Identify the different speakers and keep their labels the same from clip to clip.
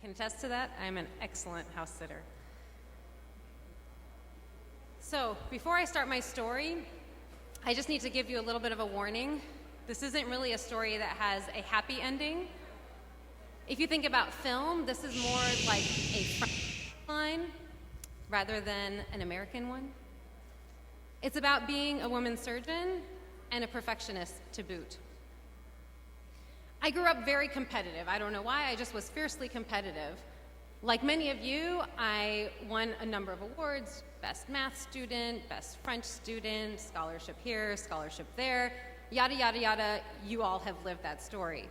Speaker 1: can attest to that. I'm an excellent house sitter. So, before I start my story, I just need to give you a little bit of a warning. This isn't really a story that has a happy ending. If you think about film, this is more like a French line rather than an American one. It's about being a woman surgeon and a perfectionist to boot. I grew up very competitive. I don't know why, I just was fiercely competitive. Like many of you, I won a number of awards: best math student, best French student, scholarship here, scholarship there, yada, yada, yada. You all have lived that story.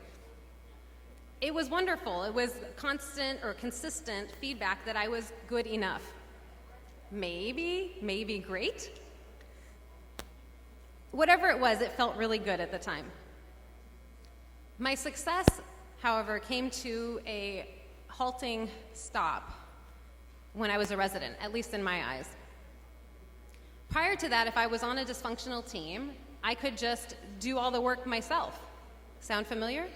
Speaker 1: It was wonderful. It was constant or consistent feedback that I was good enough. Maybe great. Whatever it was, it felt really good at the time. My success, however, came to a halting stop when I was a resident, at least in my eyes. Prior to that, if I was on a dysfunctional team, I could just do all the work myself. Sound familiar?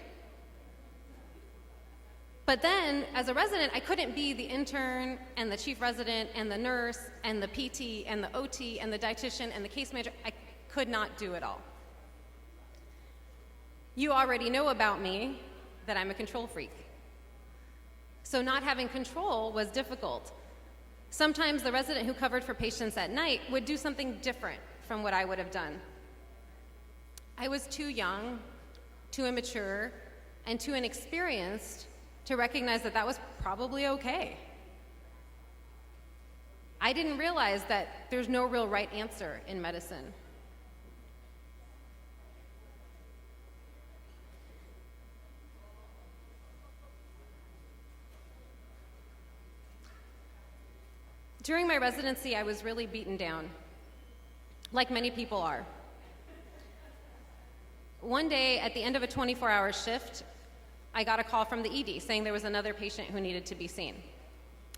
Speaker 1: But then, as a resident, I couldn't be the intern and the chief resident and the nurse and the PT and the OT and the dietitian and the case manager. I could not do it all. You already know about me that I'm a control freak. So not having control was difficult. Sometimes the resident who covered for patients at night would do something different from what I would have done. I was too young, too immature, and too inexperienced to recognize that that was probably okay. I didn't realize that there's no real right answer in medicine. During my residency, I was really beaten down, like many people are. One day, at the end of a 24-hour shift, I got a call from the ED saying there was another patient who needed to be seen.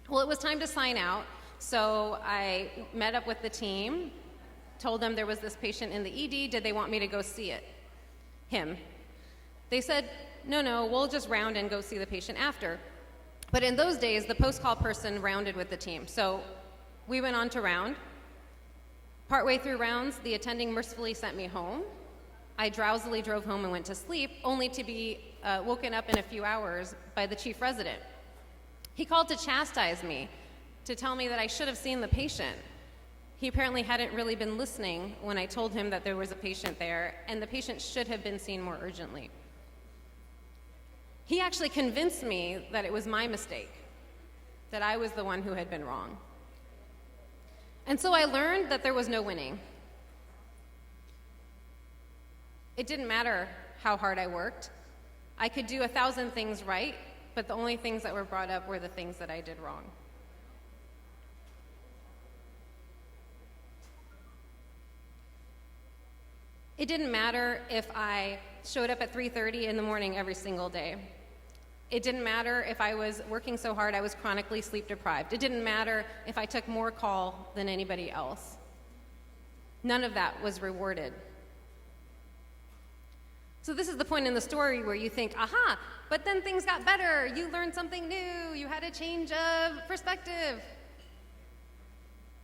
Speaker 1: Well, it was time to sign out, so I met up with the team, told them there was this patient in the ED. Did they want me to go see him? They said, no, we'll just round and go see the patient after. But in those days, the post-call person rounded with the team. So we went on to round. Partway through rounds, the attending mercifully sent me home. I drowsily drove home and went to sleep, only to be woken up in a few hours by the chief resident. He called to chastise me, to tell me that I should have seen the patient. He apparently hadn't really been listening when I told him that there was a patient there, and the patient should have been seen more urgently. He actually convinced me that it was my mistake, that I was the one who had been wrong. And so I learned that there was no winning. It didn't matter how hard I worked. I could do 1,000 things right, but the only things that were brought up were the things that I did wrong. It didn't matter if I showed up at 3:30 in the morning every single day. It didn't matter if I was working so hard I was chronically sleep deprived. It didn't matter if I took more call than anybody else. None of that was rewarded. So this is the point in the story where you think, aha, but then things got better. You learned something new. You had a change of perspective.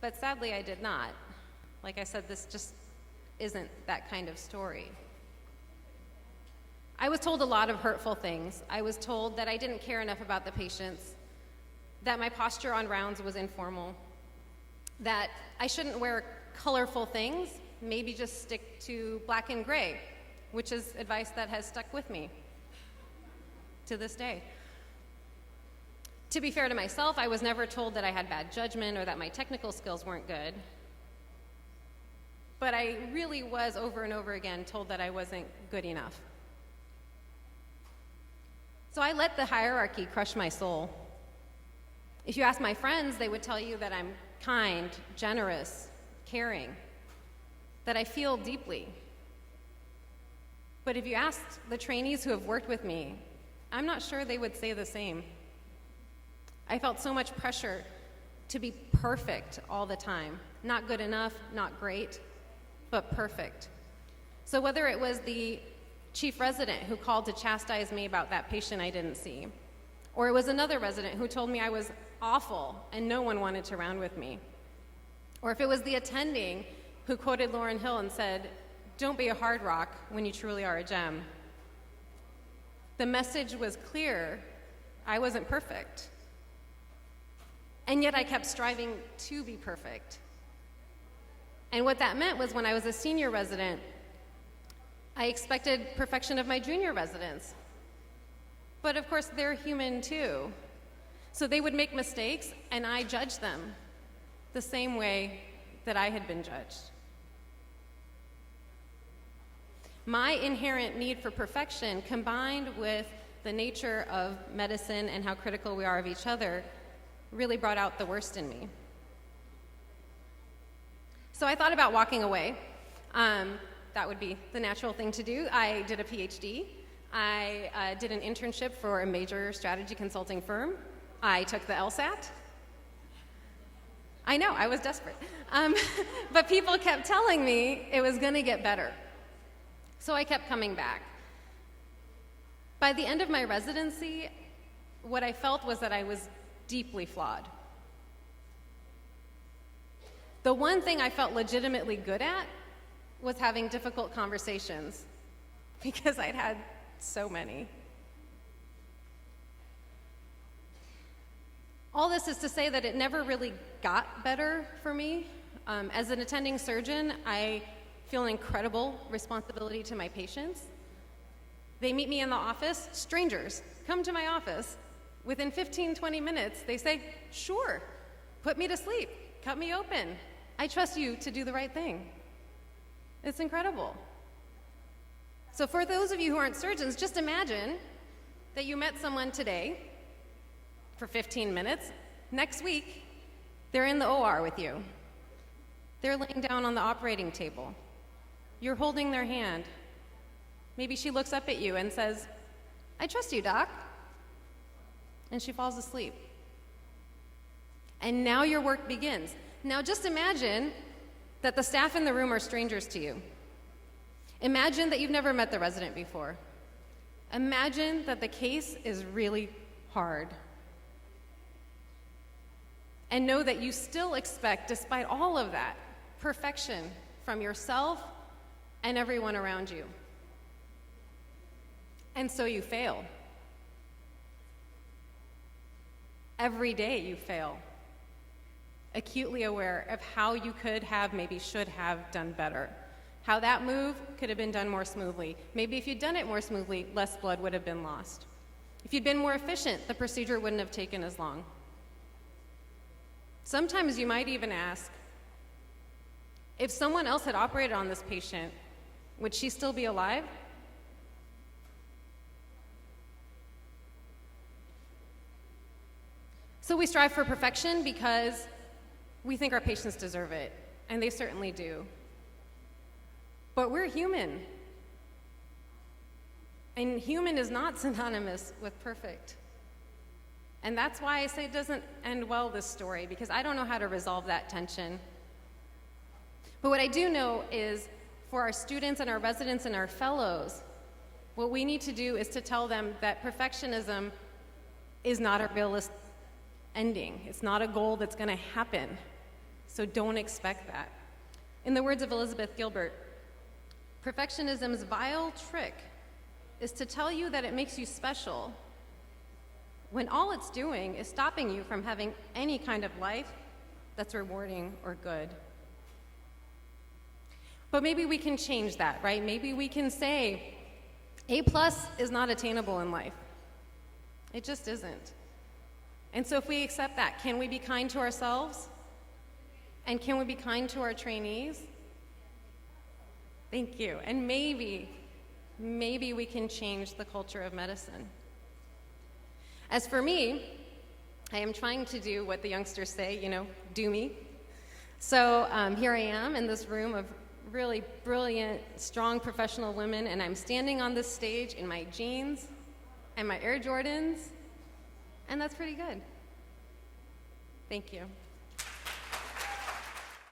Speaker 1: But sadly, I did not. Like I said, this just isn't that kind of story. I was told a lot of hurtful things. I was told that I didn't care enough about the patients, that my posture on rounds was informal, that I shouldn't wear colorful things, maybe just stick to black and gray, which is advice that has stuck with me to this day. To be fair to myself, I was never told that I had bad judgment or that my technical skills weren't good. But I really was over and over again told that I wasn't good enough. So I let the hierarchy crush my soul. If you ask my friends, they would tell you that I'm kind, generous, caring, that I feel deeply. But if you asked the trainees who have worked with me, I'm not sure they would say the same. I felt so much pressure to be perfect all the time. Not good enough, not great, but perfect. So whether it was the chief resident who called to chastise me about that patient I didn't see, Or it was another resident who told me I was awful and no one wanted to round with me. Or if it was the attending who quoted Lauryn Hill and said, "Don't be a hard rock when you truly are a gem." The message was clear. I wasn't perfect. And yet I kept striving to be perfect. And what that meant was when I was a senior resident, I expected perfection of my junior residents. But of course, they're human too. So they would make mistakes, and I judged them the same way that I had been judged. My inherent need for perfection, combined with the nature of medicine and how critical we are of each other, really brought out the worst in me. So I thought about walking away. That would be the natural thing to do. I did a PhD. I did an internship for a major strategy consulting firm. I took the LSAT. I know, I was desperate. But people kept telling me it was gonna get better. So I kept coming back. By the end of my residency, what I felt was that I was deeply flawed. The one thing I felt legitimately good at was having difficult conversations, because I'd had so many. All this is to say that it never really got better for me. As an attending surgeon, I feel an incredible responsibility to my patients. They meet me in the office, strangers come to my office. Within 15, 20 minutes, they say, "Sure, put me to sleep, cut me open. I trust you to do the right thing." It's incredible. So for those of you who aren't surgeons, just imagine that you met someone today for 15 minutes. Next week, they're in the OR with you. They're laying down on the operating table. You're holding their hand. Maybe she looks up at you and says, "I trust you, doc." And she falls asleep. And now your work begins. Now just imagine that the staff in the room are strangers to you. Imagine that you've never met the resident before. Imagine that the case is really hard. And know that you still expect, despite all of that, perfection from yourself and everyone around you. And so you fail. Every day you fail. Acutely aware of how you could have, maybe should have done better. How that move could have been done more smoothly. Maybe if you'd done it more smoothly, less blood would have been lost. If you'd been more efficient, the procedure wouldn't have taken as long. Sometimes you might even ask, if someone else had operated on this patient, would she still be alive? So we strive for perfection because we think our patients deserve it, and they certainly do. But we're human. And human is not synonymous with perfect. And that's why I say it doesn't end well, this story, because I don't know how to resolve that tension. But what I do know is for our students and our residents and our fellows, what we need to do is to tell them that perfectionism is not a realistic ending. It's not a goal that's going to happen. So don't expect that. In the words of Elizabeth Gilbert, perfectionism's vile trick is to tell you that it makes you special when all it's doing is stopping you from having any kind of life that's rewarding or good. But maybe we can change that, right? Maybe we can say A+ is not attainable in life. It just isn't. And so if we accept that, can we be kind to ourselves? And can we be kind to our trainees? Thank you. And maybe we can change the culture of medicine. As for me, I am trying to do what the youngsters say, do me. So here I am in this room of really brilliant, strong professional women, and I'm standing on this stage in my jeans and my Air Jordans, and that's pretty good. Thank you.